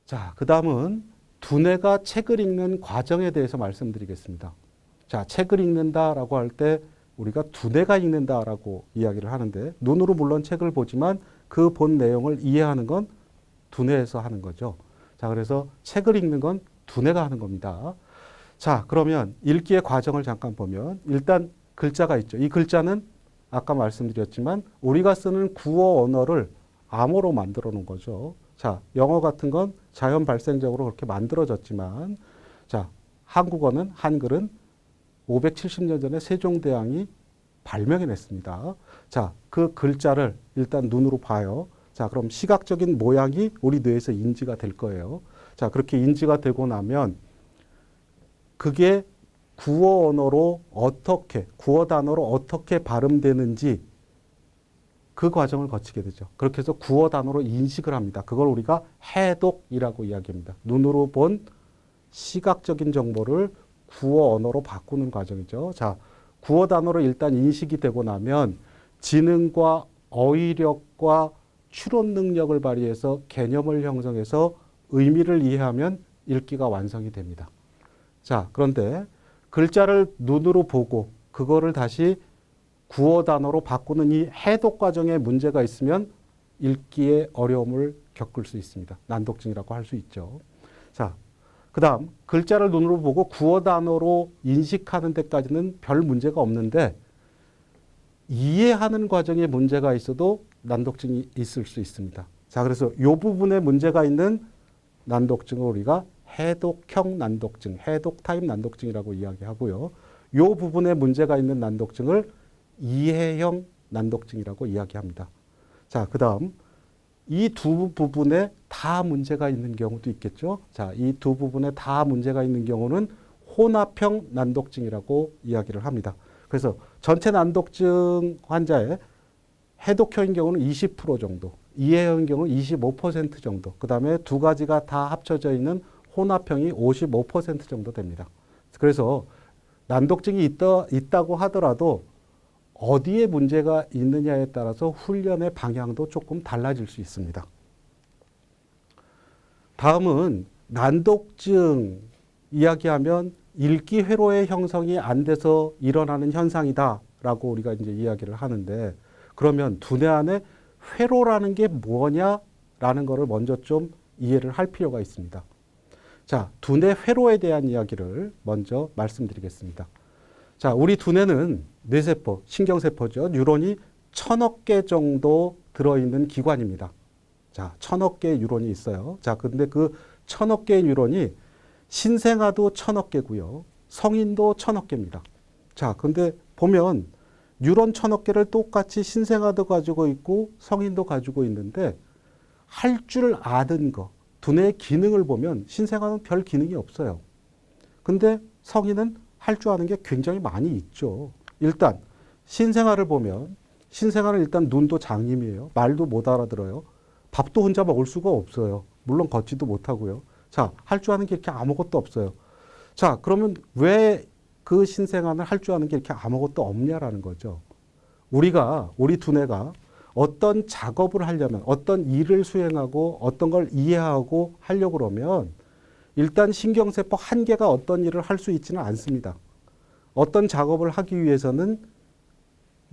자, 그 다음은 두뇌가 책을 읽는 과정에 대해서 말씀드리겠습니다. 자, 책을 읽는다라고 할 때 우리가 두뇌가 읽는다라고 이야기를 하는데 눈으로 물론 책을 보지만 그 본 내용을 이해하는 건 두뇌에서 하는 거죠. 자, 그래서 책을 읽는 건 두뇌가 하는 겁니다. 자, 그러면 읽기의 과정을 잠깐 보면 일단 글자가 있죠. 이 글자는 아까 말씀드렸지만 우리가 쓰는 구어 언어를 암호로 만들어 놓은 거죠. 자, 영어 같은 건 자연 발생적으로 그렇게 만들어졌지만 자, 한국어는 한글은 570년 전에 세종대왕이 발명해냈습니다. 자, 그 글자를 일단 눈으로 봐요. 자, 그럼 시각적인 모양이 우리 뇌에서 인지가 될 거예요. 자, 그렇게 인지가 되고 나면 그게 구어 언어로 어떻게, 구어 단어로 어떻게 발음되는지 그 과정을 거치게 되죠. 그렇게 해서 구어 단어로 인식을 합니다. 그걸 우리가 해독이라고 이야기합니다. 눈으로 본 시각적인 정보를 구어 언어로 바꾸는 과정이죠. 자, 구어 단어로 일단 인식이 되고 나면 지능과 어휘력과 추론 능력을 발휘해서 개념을 형성해서 의미를 이해하면 읽기가 완성이 됩니다. 자, 그런데 글자를 눈으로 보고 그거를 다시 구어 단어로 바꾸는 이 해독 과정에 문제가 있으면 읽기에 어려움을 겪을 수 있습니다. 난독증이라고 할 수 있죠. 자, 그 다음 글자를 눈으로 보고 구어 단어로 인식하는 데까지는 별 문제가 없는데 이해하는 과정에 문제가 있어도 난독증이 있을 수 있습니다. 자, 그래서 이 부분에 문제가 있는 난독증을 우리가 해독형 난독증, 해독 타입 난독증이라고 이야기하고요. 이 부분에 문제가 있는 난독증을 이해형 난독증이라고 이야기합니다. 자, 그 다음 이 두 부분에 다 문제가 있는 경우도 있겠죠. 자, 이 두 부분에 다 문제가 있는 경우는 혼합형 난독증이라고 이야기를 합니다. 그래서 전체 난독증 환자의 해독형인 경우는 20% 정도, 이해형인 경우는 25% 정도, 그 다음에 두 가지가 다 합쳐져 있는 혼합형이 55% 정도 됩니다. 그래서 난독증이 있다고 하더라도 어디에 문제가 있느냐에 따라서 훈련의 방향도 조금 달라질 수 있습니다. 다음은 난독증 이야기하면 읽기 회로의 형성이 안 돼서 일어나는 현상이다라고 우리가 이제 이야기를 하는데 그러면 두뇌 안에 회로라는 게 뭐냐라는 것을 먼저 좀 이해를 할 필요가 있습니다. 자, 두뇌 회로에 대한 이야기를 먼저 말씀드리겠습니다. 자, 우리 두뇌는 뇌세포, 신경세포죠. 뉴런이 1000억 개 정도 들어있는 기관입니다. 자, 1000억 개의 뉴런이 있어요. 자, 근데 그 1000억 개의 뉴런이 신생아도 1000억 개고요. 성인도 1000억 개입니다. 자, 근데 보면 뉴런 1000억 개를 똑같이 신생아도 가지고 있고 성인도 가지고 있는데 할 줄 아는 거, 두뇌의 기능을 보면 신생아는 별 기능이 없어요. 근데 성인은 할 줄 아는 게 굉장히 많이 있죠. 일단 신생아를 보면 신생아는 일단 눈도 장님이에요. 말도 못 알아들어요. 밥도 혼자 먹을 수가 없어요. 물론 걷지도 못하고요. 자, 할 줄 아는 게 이렇게 아무것도 없어요. 자, 그러면 왜 그 신생아는 할 줄 아는 게 이렇게 아무것도 없냐라는 거죠. 우리 두뇌가 어떤 작업을 하려면, 어떤 일을 수행하고 어떤 걸 이해하고 하려고 그러면 일단 신경세포 한 개가 어떤 일을 할 수 있지는 않습니다. 어떤 작업을 하기 위해서는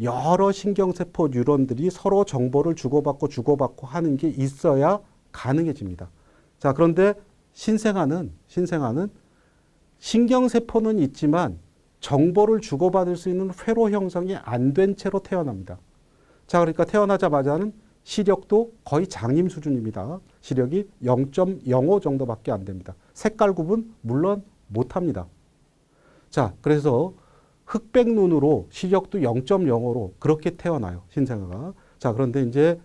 여러 신경세포 뉴런들이 서로 정보를 주고받고 하는 게 있어야 가능해집니다. 자, 그런데 신생아는 신경세포는 있지만 정보를 주고받을 수 있는 회로 형성이 안 된 채로 태어납니다. 자, 그러니까 태어나자마자는 시력도 거의 장님 수준입니다. 시력이 0.05 정도밖에 안 됩니다. 색깔 구분 물론 못합니다. 자, 그래서 흑백 눈으로 시력도 0.05로 그렇게 태어나요. 신생아가. 자, 그런데 이제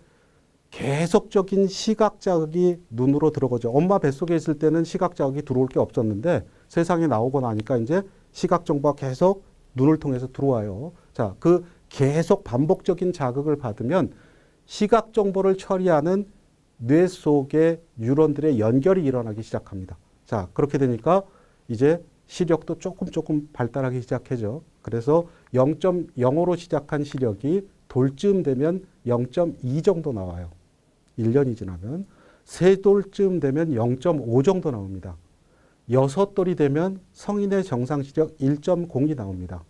계속적인 시각 자극이 눈으로 들어오죠. 엄마 뱃속에 있을 때는 시각 자극이 들어올 게 없었는데 세상에 나오고 나니까 이제 시각 정보가 계속 눈을 통해서 들어와요. 자, 그 계속 반복적인 자극을 받으면 시각 정보를 처리하는 뇌 속의 뉴런들의 연결이 일어나기 시작합니다. 자, 그렇게 되니까 이제 시력도 조금 발달하기 시작하죠. 그래서 0.05로 시작한 시력이 돌쯤 되면 0.2 정도 나와요. 1년이 지나면. 세 돌쯤 되면 0.5 정도 나옵니다. 여섯 돌이 되면 성인의 정상 시력 1.0이 나옵니다.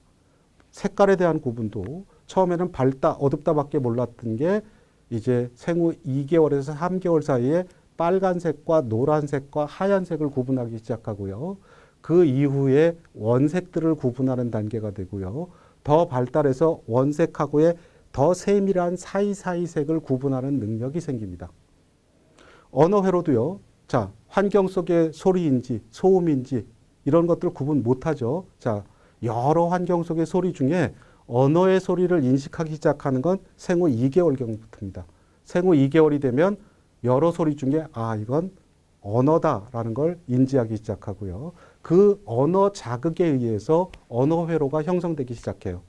색깔에 대한 구분도 처음에는 밝다, 어둡다밖에 몰랐던 게 이제 생후 2개월에서 3개월 사이에 빨간색과 노란색과 하얀색을 구분하기 시작하고요. 그 이후에 원색들을 구분하는 단계가 되고요. 더 발달해서 원색하고의 더 세밀한 사이사이 색을 구분하는 능력이 생깁니다. 언어 회로도요. 자, 환경 속의 소리인지 소음인지 이런 것들 구분 못하죠. 자, 여러 환경 속의 소리 중에 언어의 소리를 인식하기 시작하는 건 생후 2개월경부터입니다. 생후 2개월이 되면 여러 소리 중에 이건 언어다라는 걸 인지하기 시작하고요. 그 언어 자극에 의해서 언어 회로가 형성되기 시작해요.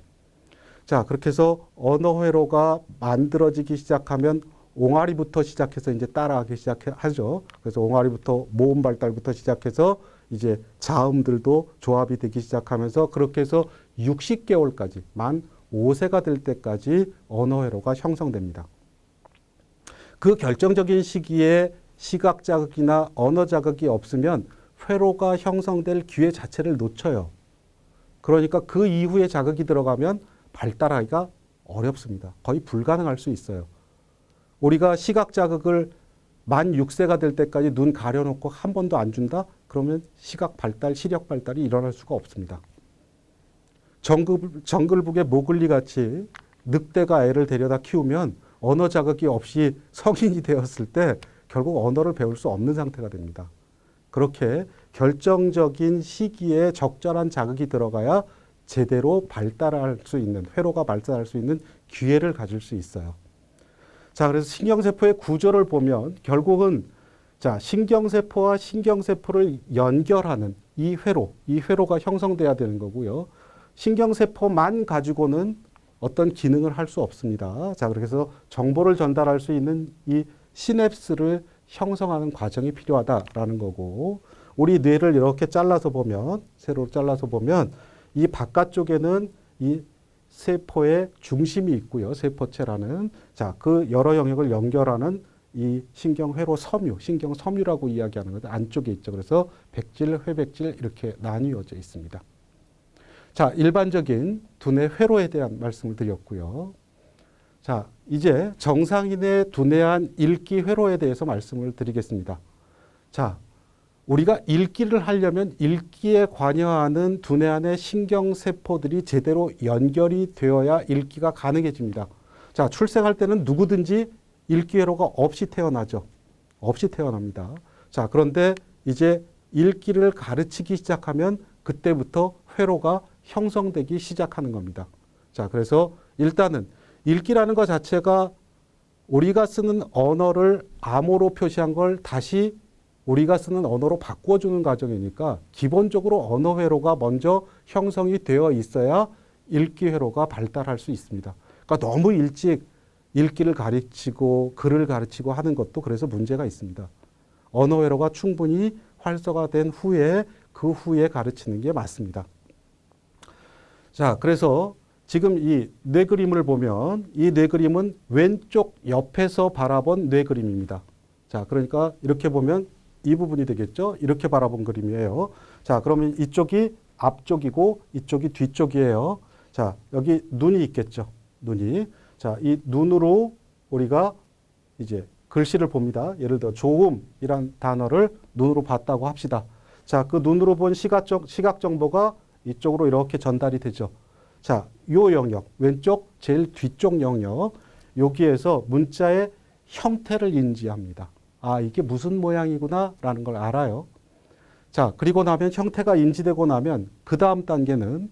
자, 그렇게 해서 언어 회로가 만들어지기 시작하면 옹알이부터 시작해서 이제 따라하기 시작하죠. 그래서 옹알이부터 모음 발달부터 시작해서 이제 자음들도 조합이 되기 시작하면서 그렇게 해서 60개월까지 만 5세가 될 때까지 언어 회로가 형성됩니다. 그 결정적인 시기에 시각 자극이나 언어 자극이 없으면 회로가 형성될 기회 자체를 놓쳐요. 그러니까 그 이후에 자극이 들어가면 발달하기가 어렵습니다. 거의 불가능할 수 있어요. 우리가 시각 자극을 만 6세가 될 때까지 눈 가려놓고 한 번도 안 준다? 그러면 시각 발달, 시력 발달이 일어날 수가 없습니다. 정글북의 모글리 같이 늑대가 애를 데려다 키우면 언어 자극이 없이 성인이 되었을 때 결국 언어를 배울 수 없는 상태가 됩니다. 그렇게 결정적인 시기에 적절한 자극이 들어가야 제대로 발달할 수 있는, 회로가 발달할 수 있는 기회를 가질 수 있어요. 자, 그래서 신경세포의 구조를 보면 결국은 자, 신경세포와 신경세포를 연결하는 이 회로가 형성돼야 되는 거고요. 신경세포만 가지고는 어떤 기능을 할 수 없습니다. 자, 그렇게 해서 정보를 전달할 수 있는 이 시냅스를 형성하는 과정이 필요하다라는 거고, 우리 뇌를 이렇게 잘라서 보면, 세로로 잘라서 보면 이 바깥쪽에는 이 세포의 중심이 있고요. 세포체라는. 자, 그 여러 영역을 연결하는 이 신경회로 섬유, 신경섬유라고 이야기하는 것 안쪽에 있죠. 그래서 백질, 회백질 이렇게 나뉘어져 있습니다. 자, 일반적인 두뇌 회로에 대한 말씀을 드렸고요. 자, 이제 정상인의 두뇌 안 읽기 회로에 대해서 말씀을 드리겠습니다. 자, 우리가 읽기를 하려면 읽기에 관여하는 두뇌 안의 신경세포들이 제대로 연결이 되어야 읽기가 가능해집니다. 자, 출생할 때는 누구든지 읽기 회로가 없이 태어나죠. 없이 태어납니다. 자, 그런데 이제 읽기를 가르치기 시작하면 그때부터 회로가 형성되기 시작하는 겁니다. 자, 그래서 일단은 읽기라는 것 자체가 우리가 쓰는 언어를 암호로 표시한 걸 다시 우리가 쓰는 언어로 바꿔주는 과정이니까 기본적으로 언어 회로가 먼저 형성이 되어 있어야 읽기 회로가 발달할 수 있습니다. 그러니까 너무 일찍 읽기를 가르치고 글을 가르치고 하는 것도 그래서 문제가 있습니다. 언어 회로가 충분히 활성화된 후에 그 후에 가르치는 게 맞습니다. 자, 그래서 지금 이 뇌 그림을 보면 이 뇌 그림은 왼쪽 옆에서 바라본 뇌 그림입니다. 자, 그러니까 이렇게 보면 이 부분이 되겠죠. 이렇게 바라본 그림이에요. 자, 그러면 이쪽이 앞쪽이고 이쪽이 뒤쪽이에요. 자, 여기 눈이 있겠죠. 눈이. 자, 이 눈으로 우리가 이제 글씨를 봅니다. 예를 들어 조음이란 단어를 눈으로 봤다고 합시다. 자, 그 눈으로 본 시각 정보가 이쪽으로 이렇게 전달이 되죠. 자, 요 영역, 왼쪽 제일 뒤쪽 영역, 여기에서 문자의 형태를 인지합니다. 아, 이게 무슨 모양이구나 라는 걸 알아요. 자, 그리고 나면 형태가 인지되고 나면 그 다음 단계는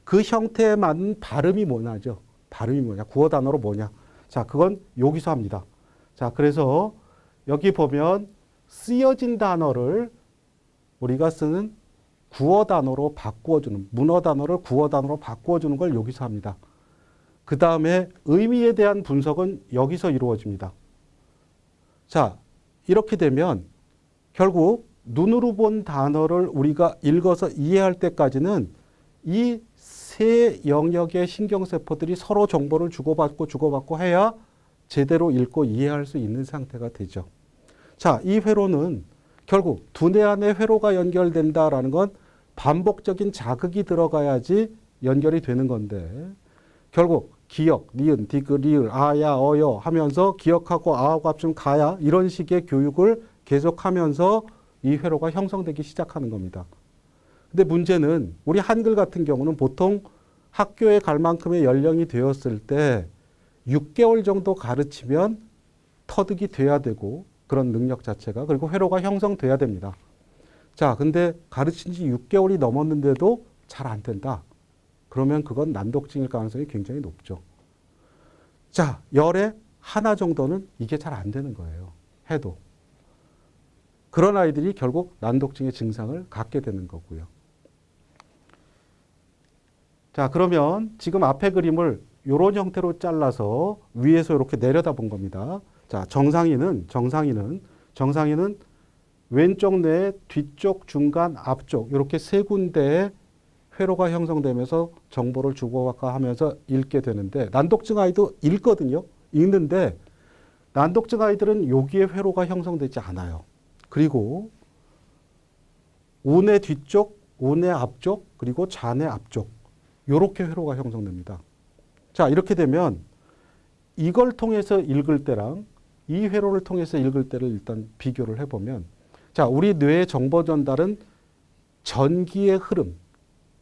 그 형태에 맞는 발음이 뭐냐죠. 발음이 뭐냐, 구어 단어로 뭐냐. 자, 그건 여기서 합니다. 자, 그래서 여기 보면 쓰여진 단어를 우리가 쓰는 구어 단어로 바꾸어주는, 문어 단어를 구어 단어로 바꾸어주는 걸 여기서 합니다. 그 다음에 의미에 대한 분석은 여기서 이루어집니다. 자, 이렇게 되면 결국 눈으로 본 단어를 우리가 읽어서 이해할 때까지는 이 세 영역의 신경세포들이 서로 정보를 주고받고 해야 제대로 읽고 이해할 수 있는 상태가 되죠. 자, 이 회로는 결국 두뇌 안에 회로가 연결된다라는 건 반복적인 자극이 들어가야지 연결이 되는 건데 결국 기억, 니은, 디귿, 리을, 아야, 어여 하면서 기억하고 아하고 합치면 가야 이런 식의 교육을 계속하면서 이 회로가 형성되기 시작하는 겁니다. 근데 문제는 우리 한글 같은 경우는 보통 학교에 갈 만큼의 연령이 되었을 때 6개월 정도 가르치면 터득이 돼야 되고 그런 능력 자체가 그리고 회로가 형성돼야 됩니다. 자, 근데 가르친 지 6개월이 넘었는데도 잘 안 된다. 그러면 그건 난독증일 가능성이 굉장히 높죠. 자, 열에 하나 정도는 이게 잘 안 되는 거예요. 해도. 그런 아이들이 결국 난독증의 증상을 갖게 되는 거고요. 자, 그러면 지금 앞에 그림을 이런 형태로 잘라서 위에서 이렇게 내려다 본 겁니다. 자, 정상인은 왼쪽 뇌 뒤쪽, 중간, 앞쪽 이렇게 세 군데에 회로가 형성되면서 정보를 주고받고 하면서 읽게 되는데 난독증 아이도 읽거든요. 읽는데 난독증 아이들은 여기에 회로가 형성되지 않아요. 그리고 우뇌 뒤쪽, 우뇌 앞쪽, 그리고 좌뇌 앞쪽 이렇게 회로가 형성됩니다. 자, 이렇게 되면 이걸 통해서 읽을 때랑 이 회로를 통해서 읽을 때를 일단 비교를 해보면 자, 우리 뇌의 정보 전달은 전기의 흐름,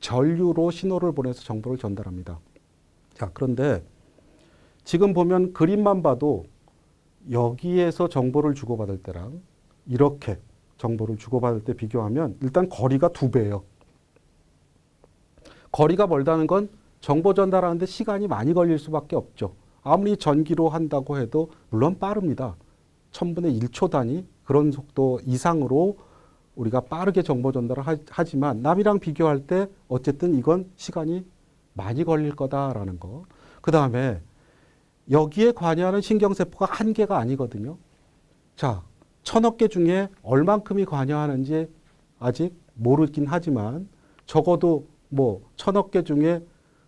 전류로 신호를 보내서 정보를 전달합니다. 자, 그런데 지금 보면 그림만 봐도 여기에서 정보를 주고받을 때랑 이렇게 정보를 주고받을 때 비교하면 일단 거리가 2배예요. 거리가 멀다는 건 정보 전달하는데 시간이 많이 걸릴 수밖에 없죠. 아무리 전기로 한다고 해도 물론 빠릅니다. 1000분의 1초 단위 그런 속도 이상으로 우리가 빠르게 정보 전달을 하지만 남이랑 비교할 때 어쨌든 이건 시간이 많이 걸릴 거다라는 거. 그 다음에 여기에 관여하는 신경세포가 한 개가 아니거든요. 자, 1000억 개 중에 얼만큼이 관여하는지 아직 모르긴 하지만 적어도 뭐 1000억 개 중에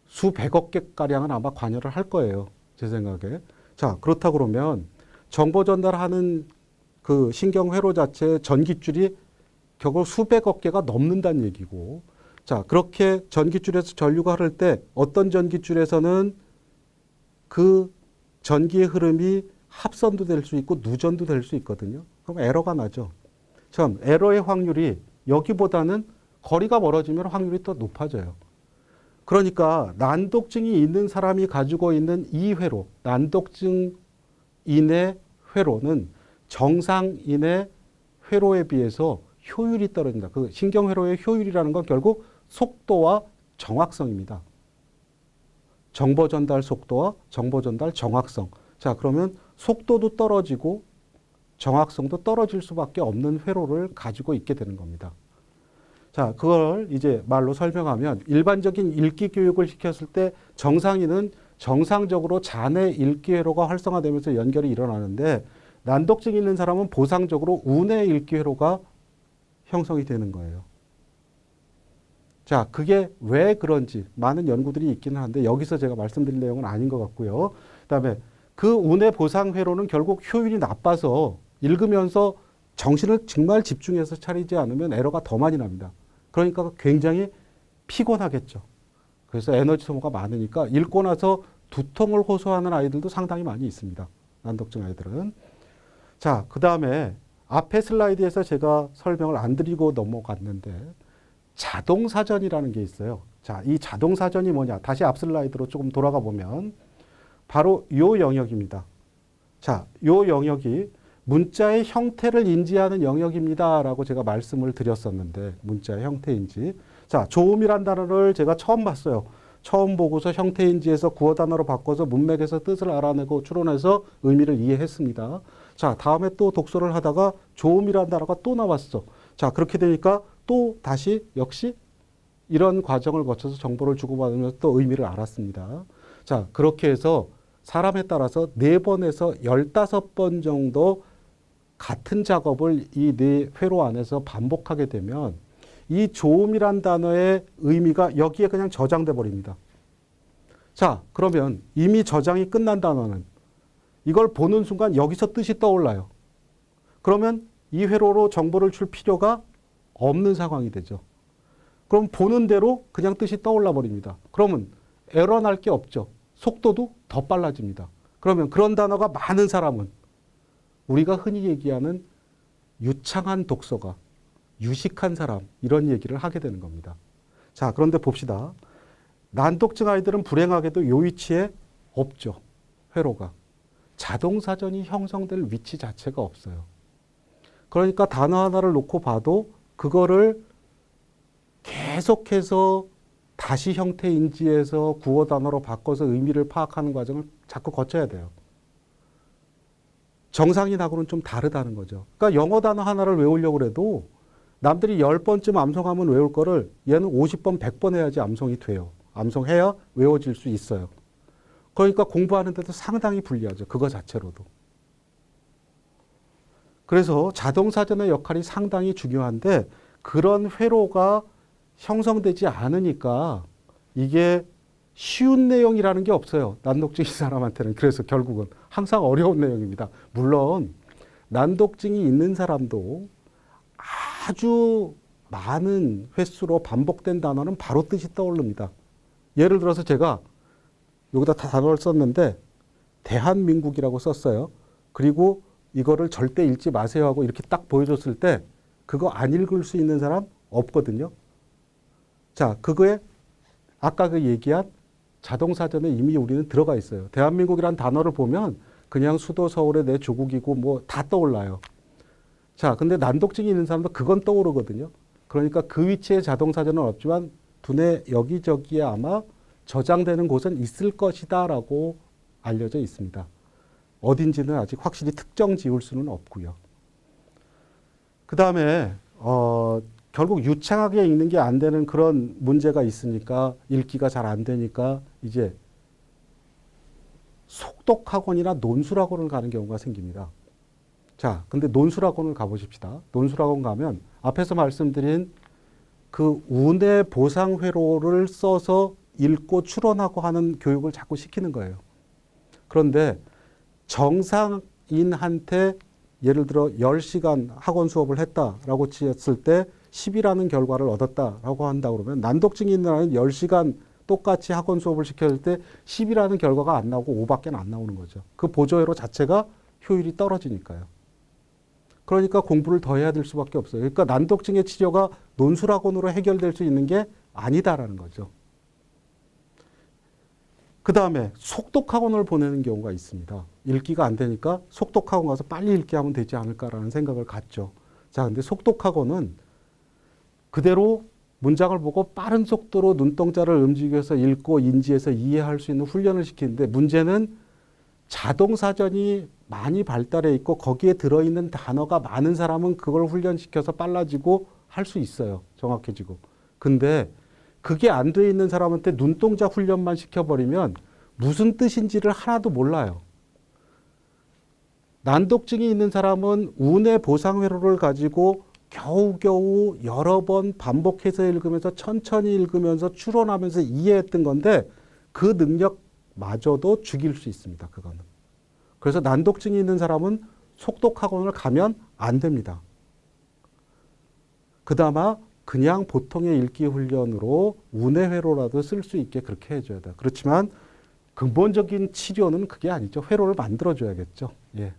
수백억 개가량은 아마 관여를 할 거예요. 제 생각에. 자, 그렇다 그러면 정보 전달하는 그 신경회로 자체의 전깃줄이 결국 수백억 개가 넘는다는 얘기고, 자, 그렇게 전깃줄에서 전류가 흐를 때 어떤 전깃줄에서는 그 전기의 흐름이 합선도 될 수 있고 누전도 될 수 있거든요. 그럼 에러가 나죠. 참, 에러의 확률이 여기보다는 거리가 멀어지면 확률이 더 높아져요. 그러니까 난독증이 있는 사람이 가지고 있는 이 회로, 난독증인의 회로는 정상인의 회로에 비해서 효율이 떨어진다. 그 신경회로의 효율이라는 건 결국 속도와 정확성입니다. 정보 전달 속도와 정보 전달 정확성. 자, 그러면 속도도 떨어지고 정확성도 떨어질 수밖에 없는 회로를 가지고 있게 되는 겁니다. 자, 그걸 이제 말로 설명하면 일반적인 읽기 교육을 시켰을 때 정상인은 정상적으로 좌뇌 읽기 회로가 활성화되면서 연결이 일어나는데 난독증이 있는 사람은 보상적으로 우뇌 읽기 회로가 형성이 되는 거예요. 자, 그게 왜 그런지 많은 연구들이 있기는 한데 여기서 제가 말씀드릴 내용은 아닌 것 같고요. 그다음에 그 우뇌 보상 회로는 결국 효율이 나빠서 읽으면서 정신을 정말 집중해서 차리지 않으면 에러가 더 많이 납니다. 그러니까 굉장히 피곤하겠죠. 그래서 에너지 소모가 많으니까 읽고 나서 두통을 호소하는 아이들도 상당히 많이 있습니다. 난독증 아이들은. 자, 그 다음에 앞에 슬라이드에서 제가 설명을 안 드리고 넘어갔는데 자동사전이라는 게 있어요. 자, 이 자동사전이 뭐냐. 다시 앞 슬라이드로 조금 돌아가 보면 바로 이 영역입니다. 자, 이 영역이 문자의 형태를 인지하는 영역입니다. 라고 제가 말씀을 드렸었는데 문자의 형태인지. 자, 조음이란 단어를 제가 처음 봤어요. 처음 보고서 형태인지에서 구어 단어로 바꿔서 문맥에서 뜻을 알아내고 추론해서 의미를 이해했습니다. 자, 다음에 또 독서를 하다가 조음이란 단어가 또 나왔어. 자, 그렇게 되니까 또 다시 역시 이런 과정을 거쳐서 정보를 주고받으면서 또 의미를 알았습니다. 자, 그렇게 해서 사람에 따라서 4번에서 15번 정도 같은 작업을 이 뇌 회로 안에서 반복하게 되면 이 조음이란 단어의 의미가 여기에 그냥 저장돼 버립니다. 자, 그러면 이미 저장이 끝난 단어는 이걸 보는 순간 여기서 뜻이 떠올라요. 그러면 이 회로로 정보를 줄 필요가 없는 상황이 되죠. 그럼 보는 대로 그냥 뜻이 떠올라 버립니다. 그러면 에러 날 게 없죠. 속도도 더 빨라집니다. 그러면 그런 단어가 많은 사람은 우리가 흔히 얘기하는 유창한 독서가, 유식한 사람, 이런 얘기를 하게 되는 겁니다. 자, 그런데 봅시다. 난독증 아이들은 불행하게도 요 위치에 없죠. 회로가. 자동사전이 형성될 위치 자체가 없어요. 그러니까 단어 하나를 놓고 봐도 그거를 계속해서 다시 형태 인지해서 구어 단어로 바꿔서 의미를 파악하는 과정을 자꾸 거쳐야 돼요. 정상인하고는 좀 다르다는 거죠. 그러니까 영어 단어 하나를 외우려고 해도 남들이 10번쯤 암송하면 외울 거를 얘는 50번, 100번 해야지 암송이 돼요. 암송해야 외워질 수 있어요. 그러니까 공부하는데도 상당히 불리하죠. 그거 자체로도. 그래서 자동사전의 역할이 상당히 중요한데 그런 회로가 형성되지 않으니까 이게 쉬운 내용이라는 게 없어요. 난독증인 사람한테는. 그래서 결국은 항상 어려운 내용입니다. 물론 난독증이 있는 사람도 아주 많은 횟수로 반복된 단어는 바로 뜻이 떠오릅니다. 예를 들어서 제가 여기다 다 단어를 썼는데 대한민국이라고 썼어요. 그리고 이거를 절대 읽지 마세요 하고 이렇게 딱 보여줬을 때 그거 안 읽을 수 있는 사람 없거든요. 자, 그거에 아까 그 얘기한 자동사전에 이미 우리는 들어가 있어요. 대한민국이라는 단어를 보면 그냥 수도 서울의 내 조국이고 뭐 다 떠올라요. 자, 근데 난독증이 있는 사람도 그건 떠오르거든요. 그러니까 그 위치에 자동사전은 없지만 두뇌 여기저기에 아마 저장되는 곳은 있을 것이다라고 알려져 있습니다. 어딘지는 아직 확실히 특정 지을 수는 없고요. 그 다음에 결국 유창하게 읽는 게 안 되는 그런 문제가 있으니까 읽기가 잘 안 되니까 이제 속독학원이나 논술학원을 가는 경우가 생깁니다. 자, 근데 논술학원을 가보십시다. 논술학원 가면 앞에서 말씀드린 그 운의 보상 회로를 써서 읽고 추론하고 하는 교육을 자꾸 시키는 거예요. 그런데 정상인한테 예를 들어 10시간 학원 수업을 했다라고 치었을 때 10이라는 결과를 얻었다라고 한다 그러면 난독증이 있는 아이는 10시간 똑같이 학원 수업을 시켰을 때 10이라는 결과가 안 나오고 5밖에 안 나오는 거죠. 그 보조회로 자체가 효율이 떨어지니까요. 그러니까 공부를 더 해야 될 수밖에 없어요. 그러니까 난독증의 치료가 논술학원으로 해결될 수 있는 게 아니다라는 거죠. 그 다음에 속독학원을 보내는 경우가 있습니다. 읽기가 안 되니까 속독학원 가서 빨리 읽게 하면 되지 않을까라는 생각을 갖죠. 자, 근데 속독학원은 그대로 문장을 보고 빠른 속도로 눈동자를 움직여서 읽고 인지해서 이해할 수 있는 훈련을 시키는데 문제는 자동사전이 많이 발달해 있고 거기에 들어있는 단어가 많은 사람은 그걸 훈련시켜서 빨라지고 할 수 있어요. 정확해지고. 근데 그게 안 돼 있는 사람한테 눈동자 훈련만 시켜버리면 무슨 뜻인지를 하나도 몰라요. 난독증이 있는 사람은 운의 보상 회로를 가지고 겨우겨우 여러 번 반복해서 읽으면서 천천히 읽으면서 추론하면서 이해했던 건데 그 능력마저도 죽일 수 있습니다. 그거는. 그래서 난독증이 있는 사람은 속독학원을 가면 안 됩니다. 그나마 그냥 보통의 읽기 훈련으로 운의 회로라도 쓸 수 있게 그렇게 해줘야 돼요. 그렇지만 근본적인 치료는 그게 아니죠. 회로를 만들어줘야겠죠. 예.